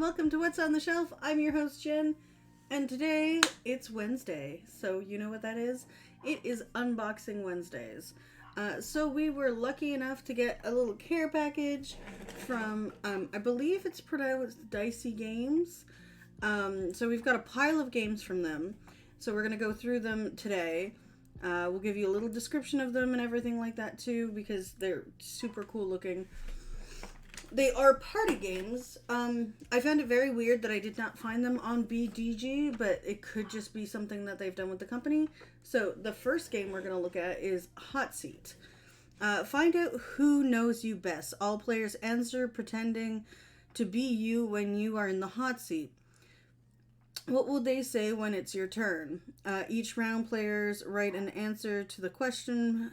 welcome to What's on the Shelf. I'm your host, Jen, and today it's Wednesday, so you know what that is? It is Unboxing Wednesdays. So we were lucky enough to get a little care package from, I believe it's pronounced Dyce Games. So we've got a pile of games from them, so we're going to go through them today. We'll give you a little description of them and everything like that too, because they're super cool looking. They are party games. I found it very weird that I did not find them on BDG, but it could just be something that they've done with the company. So the first game we're going to look at is Hot Seat. Find out who knows you best. All players answer pretending to be you when you are in the hot seat. What will they say when it's your turn? Each round, players write an answer to the question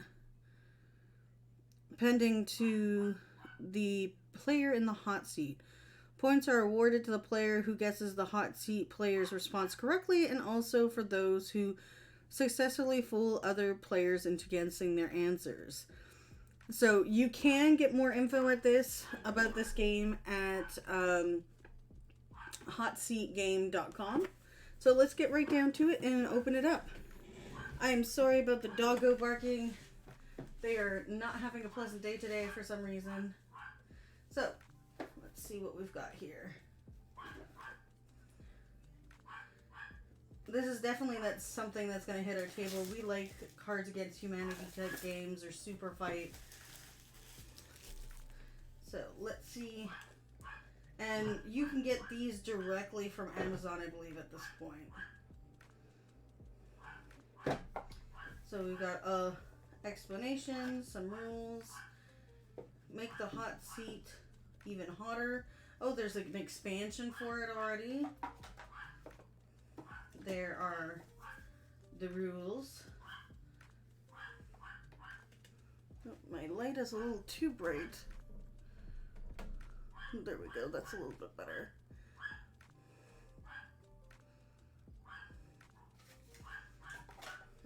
pending to the player in the hot seat. Points are awarded to the player who guesses the hot seat player's response correctly, and also for those who successfully fool other players into guessing their answers. So you can get more info about this game at hotseatgame.com. So let's get right down to it and open it up. I am sorry about the doggo barking. They are not having a pleasant day today for some reason. So, let's see what we've got here. This is definitely something that's going to hit our table. We like Cards Against Humanity type games or Super Fight. So, let's see. And you can get these directly from Amazon, I believe, at this point. So, we've got explanation, some rules. Make the hot seat even hotter. Oh, there's an expansion for it already. There are the rules. Oh, my light is a little too bright. There we go. That's a little bit better.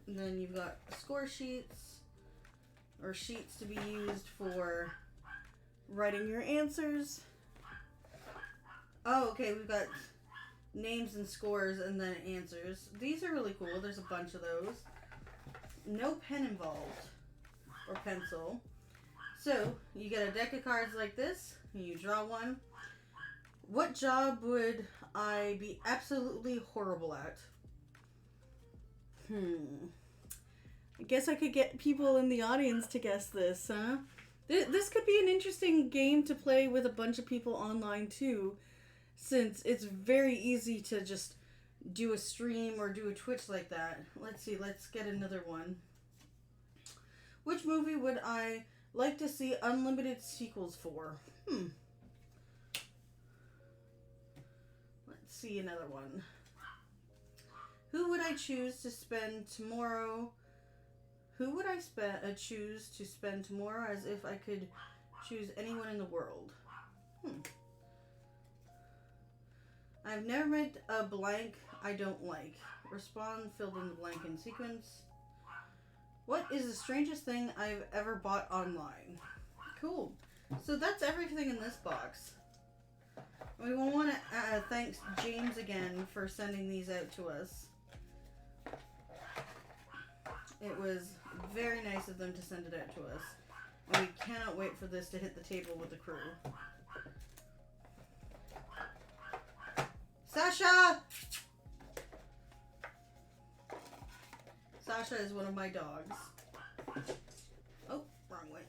And then you've got score sheets, or sheets to be used for writing your answers. Oh, okay, we've got names and scores and then answers. These are really cool. There's a bunch of those. No pen involved, or pencil. So, you get a deck of cards like this, and you draw one. What job would I be absolutely horrible at? I guess I could get people in the audience to guess this, huh? This could be an interesting game to play with a bunch of people online too, since it's very easy to just do a stream or do a Twitch like that. Let's see, let's get another one. Which movie would I like to see unlimited sequels for? Let's see another one. Who would I choose to spend tomorrow? Who would I choose to spend tomorrow as if I could choose anyone in the world? I've never met a blank I don't like. Respond, filled in the blank in sequence. What is the strangest thing I've ever bought online? Cool. So that's everything in this box. We want to thank James again for sending these out to us. It was very nice of them to send it out to us. And we cannot wait for this to hit the table with the crew. Sasha! Sasha is one of my dogs. Oh, wrong way.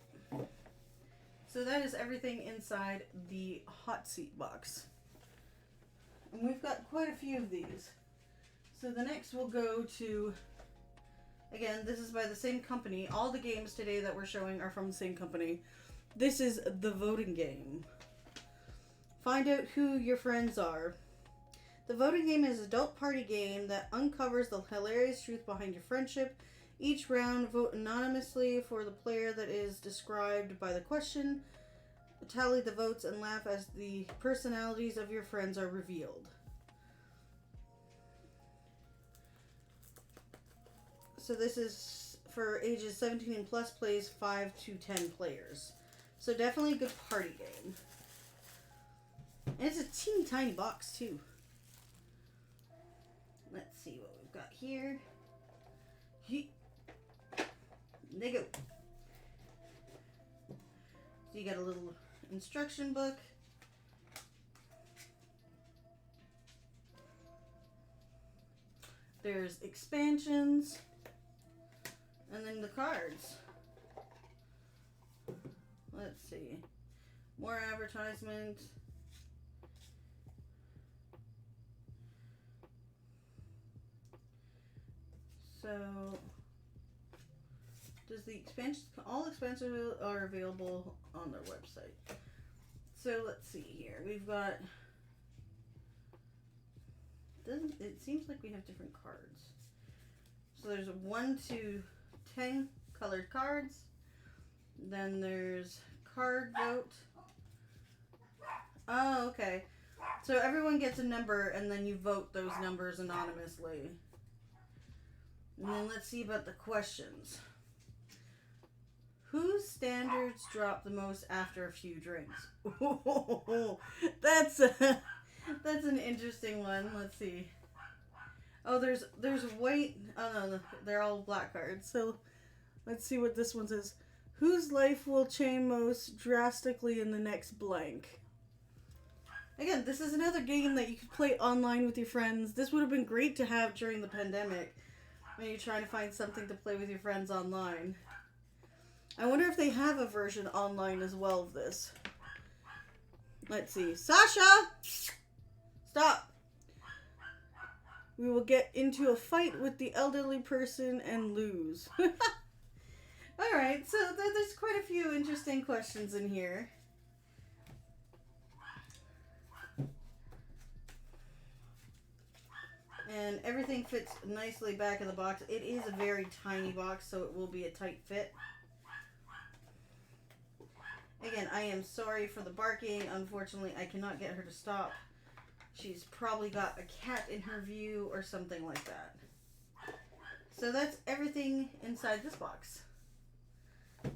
So that is everything inside the hot seat box. And we've got quite a few of these. So the next we'll go to... Again, this is by the same company. All the games today that we're showing are from the same company. This is the voting game. Find out who your friends are. The voting game is an adult party game that uncovers the hilarious truth behind your friendship. Each round, vote anonymously for the player that is described by the question. Tally the votes and laugh as the personalities of your friends are revealed. So this is for ages 17 and plus, plays 5 to 10 players. So definitely a good party game. And it's a teeny tiny box too. Let's see what we've got here. There you go. So you got a little instruction book. There's expansions. And then the cards. Let's see. More advertisement. So, does the expansions, all expansions are available on their website. So let's see here. We've got, it seems like we have different cards. So there's 1 to 10 colored cards. Then there's card vote. Oh, okay. So everyone gets a number and then you vote those numbers anonymously. And then let's see about the questions. Whose standards drop the most after a few drinks? Oh, that's an interesting one. Let's see. Oh, there's white. Oh no, they're all black cards. So let's see what this one says. Whose life will change most drastically in the next blank? Again, this is another game that you could play online with your friends. This would have been great to have during the pandemic when you're trying to find something to play with your friends online. I wonder if they have a version online as well of this. Let's see. Sasha! Stop! We will get into a fight with the elderly person and lose. Alright, so there's quite a few interesting questions in here. And everything fits nicely back in the box. It is a very tiny box, so it will be a tight fit. Again, I am sorry for the barking. Unfortunately, I cannot get her to stop. She's probably got a cat in her view or something like that. So that's everything inside this box.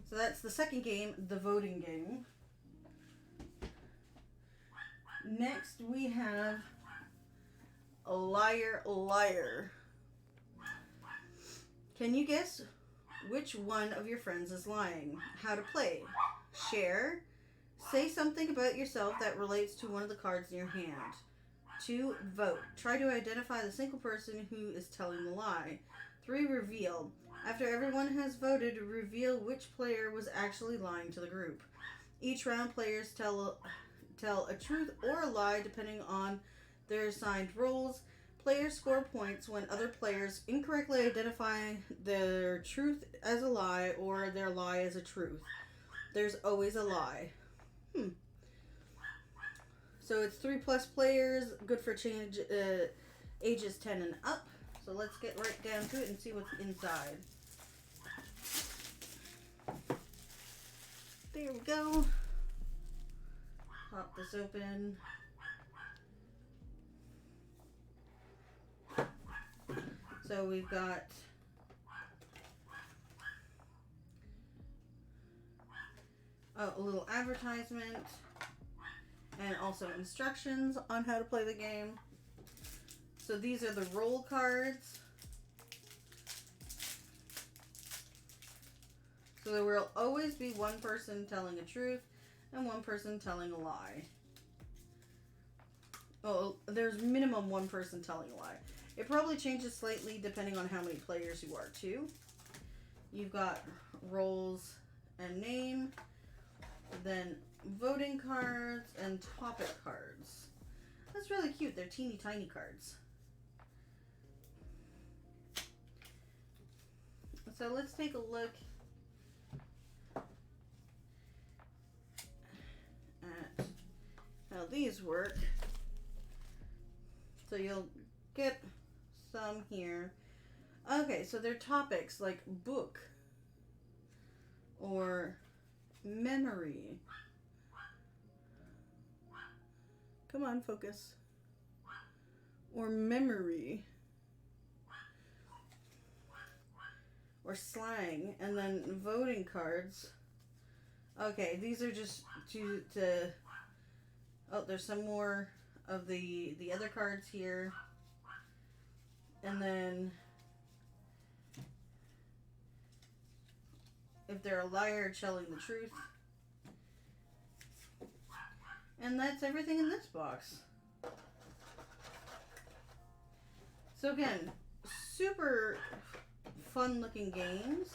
So that's the second game, the voting game. Next we have a liar, liar. Can you guess which one of your friends is lying? How to play. Share. Say something about yourself that relates to one of the cards in your hand. 2. Vote. Try to identify the single person who is telling the lie. 3. Reveal. After everyone has voted, reveal which player was actually lying to the group. Each round, players tell a truth or a lie depending on their assigned roles. Players score points when other players incorrectly identify their truth as a lie or their lie as a truth. There's always a lie. So it's 3+ players, good for change ages 10 and up. So let's get right down to it and see what's inside. There we go. Pop this open. So we've got a little advertisement and also instructions on how to play the game. So these are the roll cards. So there will always be one person telling a truth and one person telling a lie. Oh, there's minimum one person telling a lie. It probably changes slightly depending on how many players you are too. You've got roles and name, then voting cards and topic cards. That's really cute. They're teeny tiny cards. So let's take a look at how these work. So you'll get some here. Okay, so they're topics like book or memory. Come on, focus. Or memory. Or slang. And then voting cards. Okay, these are just to Oh, there's some more of the other cards here. And then if they're a liar, telling the truth. And that's everything in this box. So again, super fun looking games.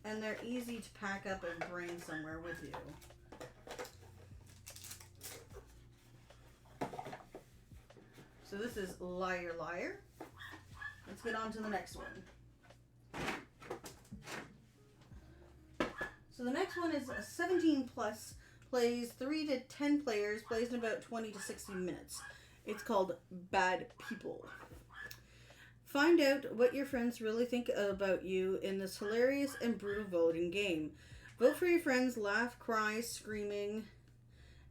And they're easy to pack up and bring somewhere with you. So this is Liar Liar. Let's get on to the next one. So the next one is 17 plus, plays 3 to 10 players, plays in about 20 to 60 minutes. It's called Bad People. Find out what your friends really think about you in this hilarious and brutal voting game. Vote for your friends, laugh, cry, screaming,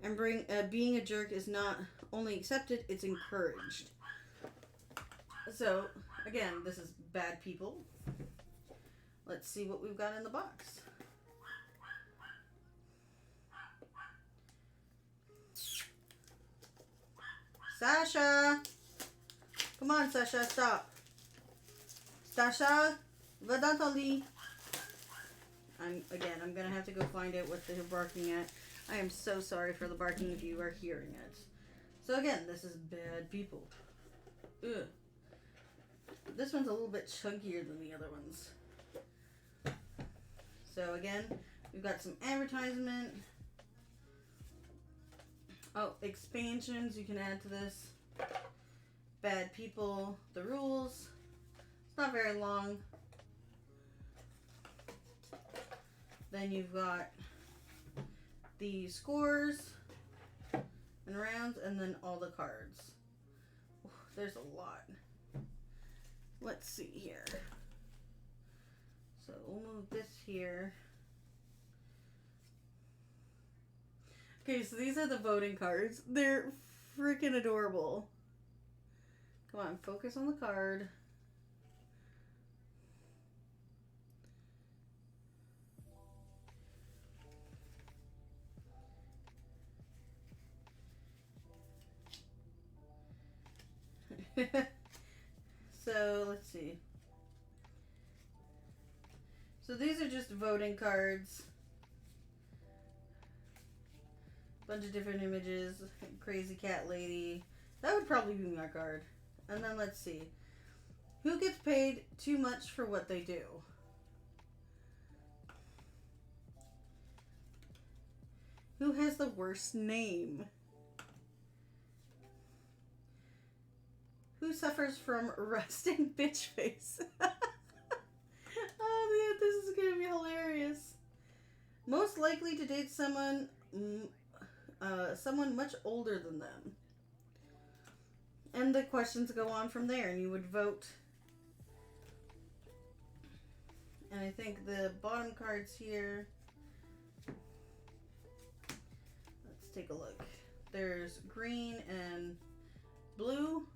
and being a jerk is not only accepted, it's encouraged. So, again, this is Bad People. Let's see what we've got in the box. Sasha! Come on, Sasha, stop. Sasha, va dans ton lit. I'm gonna have to go find out what they're barking at. I am so sorry for the barking if you are hearing it. So again, this is Bad People. Ugh. This one's a little bit chunkier than the other ones. So again, we've got some advertisement. Oh, expansions you can add to this. Bad People, the rules. It's not very long. Then you've got the scores and rounds, and then all the cards. There's a lot. Let's see here. So we'll move this here. Okay, so these are the voting cards. They're freaking adorable. Come on, focus on the card. So, let's see. So these are just voting cards. Bunch of different images. Crazy cat lady. That would probably be my card. And then let's see. Who gets paid too much for what they do? Who has the worst name? Who suffers from resting bitch face? Oh man, this is gonna be hilarious. Most likely to date someone much older than them. And the questions go on from there, and you would vote. And I think the bottom cards here. Let's take a look. There's green and blue.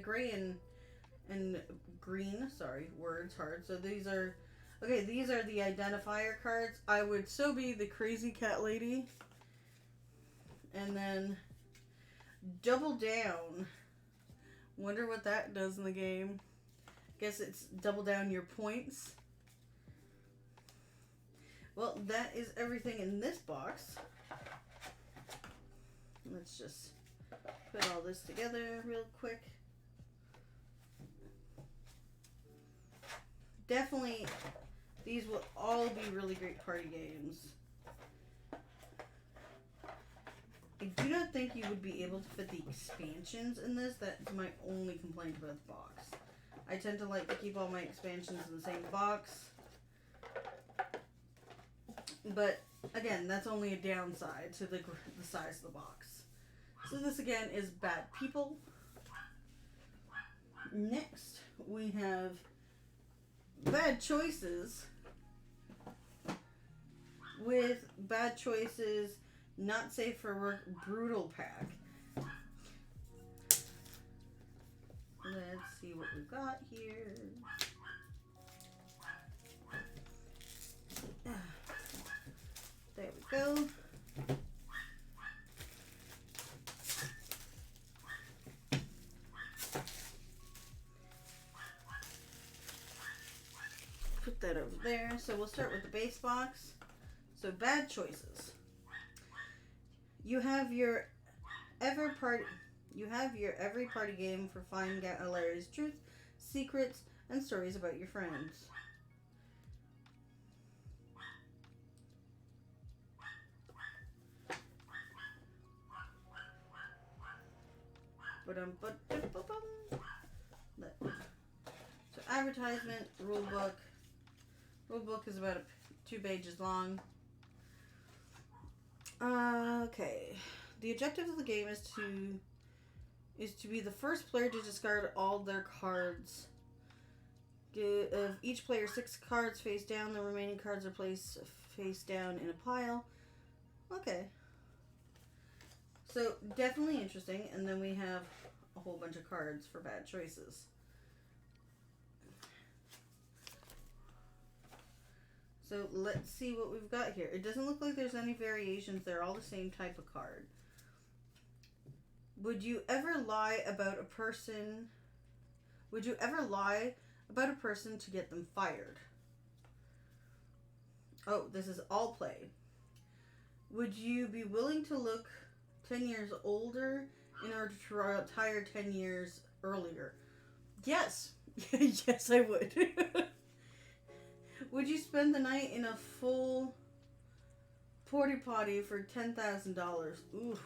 Gray and green. Sorry, words hard. So these are these are the identifier cards. I would so be the crazy cat lady. And then double down. Wonder what that does in the game. Guess it's double down your points. Well, that is everything in this box. Let's just put all this together real quick. Definitely, these will all be really great party games. I do not think you would be able to fit the expansions in this. That's my only complaint about the box. I tend to like to keep all my expansions in the same box. But, again, that's only a downside to the size of the box. So this again is Bad People. Next, we have Bad Choices with Bad Choices, Not Safe for Work, Brutal Pack. Let's see what we've got here. There we go. Put that over there. So we'll start with the base box. So bad choices. You have your every party game for finding out hilarious truth, secrets, and stories about your friends. So advertisement, rule book. Rule book is about 2 pages long. Okay. The objective of the game is to be the first player to discard all their cards. Of each player 6 cards face down. The remaining cards are placed face down in a pile. Okay. So definitely interesting. And then we have a whole bunch of cards for bad choices. So let's see what we've got here. It doesn't look like there's any variations. They're all the same type of card. Would you ever lie about a person? Would you ever lie about a person to get them fired? Oh, this is all play. Would you be willing to look 10 years older in order to retire 10 years earlier? Yes. Yes, I would. Would you spend the night in a full porta potty for $10,000? Oof.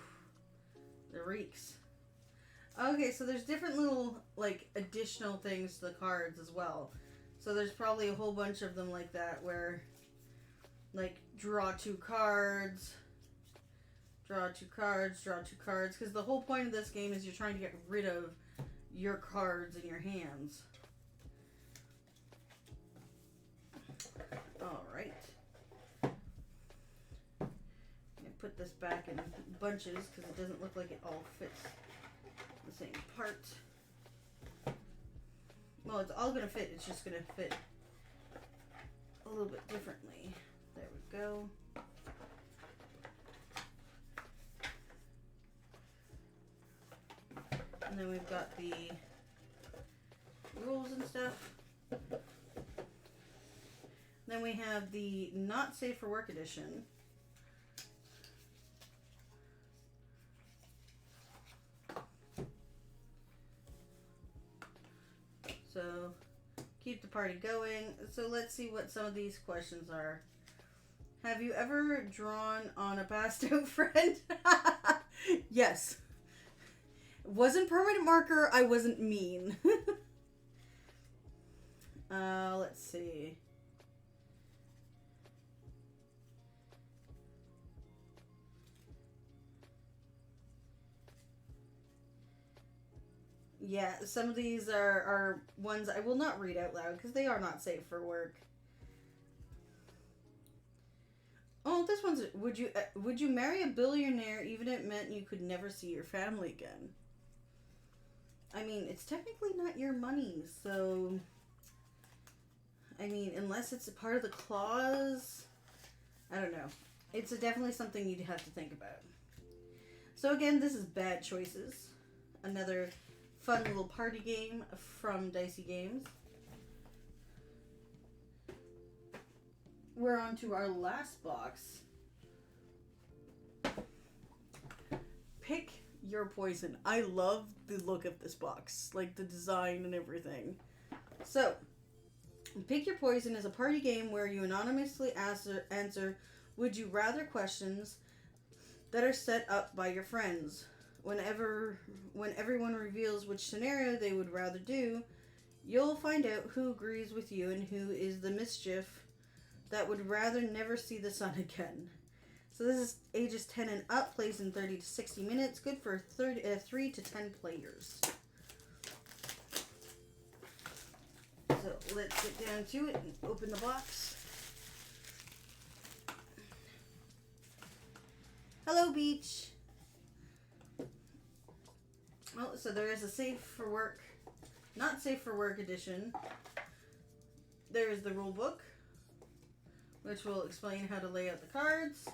The reeks. Okay, so there's different little, like, additional things to the cards as well. So there's probably a whole bunch of them like that where, like, draw 2 cards, draw 2 cards, draw 2 cards. Because the whole point of this game is you're trying to get rid of your cards in your hands. Alright. Put this back in bunches because it doesn't look like it all fits the same part. Well, it's all going to fit. It's just going to fit a little bit differently. There we go. And then we've got the rules and stuff. Then we have the Not Safe for Work edition. So, keep the party going. So let's see what some of these questions are. Have you ever drawn on a passed out friend? Yes. Wasn't permanent marker, I wasn't mean. Let's see. Yeah, some of these are ones I will not read out loud because they are not safe for work. Oh, this one's, would you marry a billionaire even if it meant you could never see your family again? I mean, it's technically not your money, so I mean, unless it's a part of the clause, I don't know. It's definitely something you'd have to think about. So again, this is Bad Choices, another fun little party game from Dyce Games. We're on to our last box. Pick your poison. I love the look of this box, like the design and everything. So, Pick Your Poison is a party game where you anonymously answer would you rather questions that are set up by your friends. When everyone reveals which scenario they would rather do, you'll find out who agrees with you and who is the mischief that would rather never see the sun again. So this is ages 10 and up, plays in 30 to 60 minutes, good for 3 to 10 players. So let's get down to it and open the box. Hello, Beach. Oh, so there is a safe for work, not safe for work edition. There is the rule book, which will explain how to lay out the cards.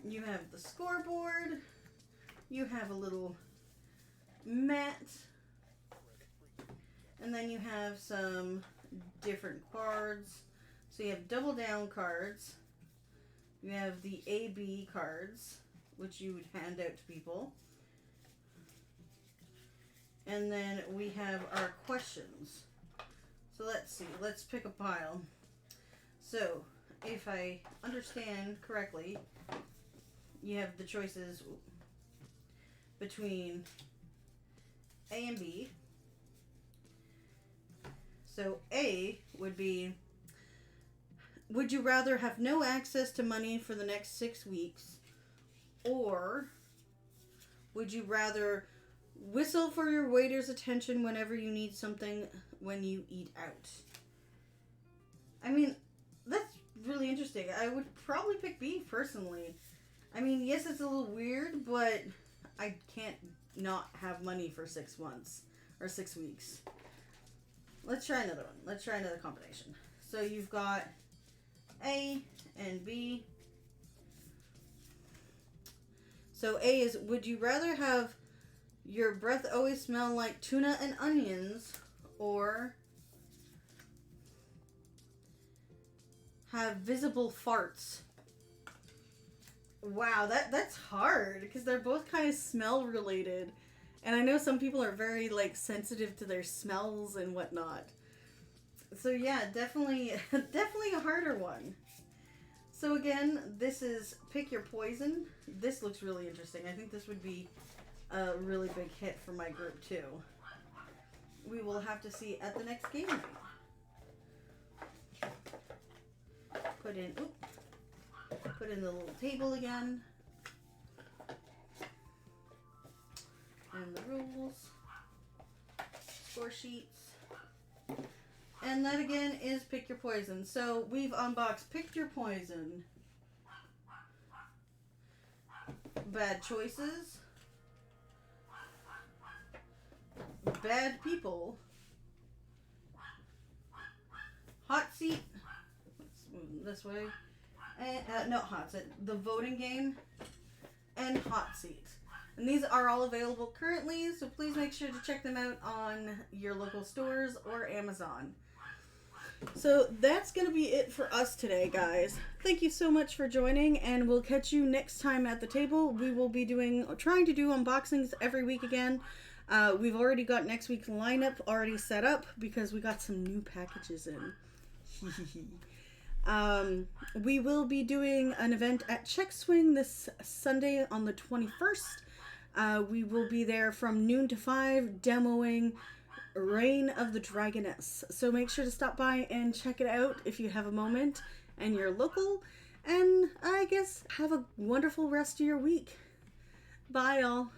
You have the scoreboard. You have a little mat. And then you have some different cards. So you have double down cards. You have the AB cards, which you would hand out to people. And then we have our questions. So let's see. Let's pick a pile. So, if I understand correctly, you have the choices between A and B. So A would be, would you rather have no access to money for the next 6 weeks, or would you rather whistle for your waiter's attention whenever you need something when you eat out? I mean, that's really interesting. I would probably pick B personally. I mean, yes, it's a little weird, but I can't not have money for 6 months or 6 weeks. Let's try another one. Let's try another combination. So you've got A and B. So A is, would you rather have your breath always smell like tuna and onions, or have visible farts? Wow, that's hard, because they're both kind of smell related. And I know some people are very, like, sensitive to their smells and whatnot. So yeah, definitely a harder one. So again, this is Pick Your Poison. This looks really interesting. I think this would be a really big hit for my group too. We will have to see at the next game night. Put in the little table again. And the rules. Score sheets. And that again is Pick Your Poison. So we've unboxed Pick Your Poison, Bad Choices, Bad People, Hot Seat, let's move this way, and, no, Hot Seat, the voting game, and Hot Seat. And these are all available currently, so please make sure to check them out on your local stores or Amazon. So that's going to be it for us today, guys. Thank you so much for joining, and we'll catch you next time at the table. We will be trying to do unboxings every week again. We've already got next week's lineup already set up because we got some new packages in. We will be doing an event at Check Swing this Sunday on the 21st. We will be there from noon to 5 demoing Reign of the Dragoness. So make sure to stop by and check it out if you have a moment and you're local. And I guess have a wonderful rest of your week. Bye, all.